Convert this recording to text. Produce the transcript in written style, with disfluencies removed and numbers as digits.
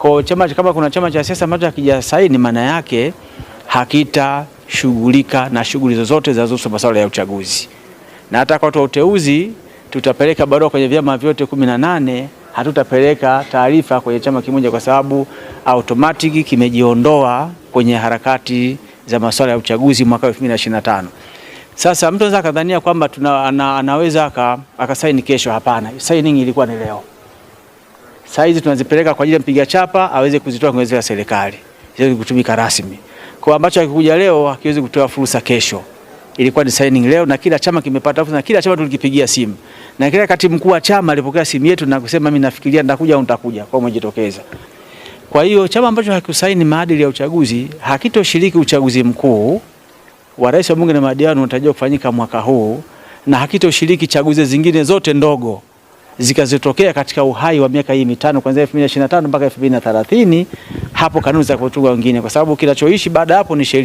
Kwa chama, kama kuna chama cha siasa ambacho hakijasaini, maana yake hakitashughulika na shughuli zozote zinazohusu masuala ya uchaguzi. Na hata kwa uteuzi tutapeleka barua kwenye vyama vyote 18, hatutapeleka taarifa kwenye chama kimoja kwa sababu automatic kimejiondoa kwenye harakati za masuala ya uchaguzi mwaka 2025. Sasa mtu anaweza kadhania kwamba anaweza akasaini kesho. Hapana, signing ilikuwa ni leo. Saizi tunazipeleka kwa ajili ya mpiga chapa aweze kuzitoa kwenye gazeti la serikali, ziweze kutumika rasmi. Kwa ambacho hakikuja leo hakiwezi kutoa fursa kesho. Ilikuwa ni signing leo na kila chama kimepata fursa, na kila chama tulikipigia simu. Na kila katibu mkuu wa chama alipokea simu yetu na kusema mimi nafikiria nitakuja au nitakuja, kwa umejitokeza. Kwa hiyo chama ambacho hakikusaini maadili ya uchaguzi hakitoshiriki uchaguzi mkuu wa rais wa bunge na madiwani unatarajiwa kufanyika mwaka huu, na hakitoshiriki chaguzi zingine zote ndogo zikazotokea katika uhai wa miaka hii mitano kuanzia 2025 mpaka 2030. Hapo kanuni za kutunga wengine, kwa sababu kinachoishi baada hapo ni sheria.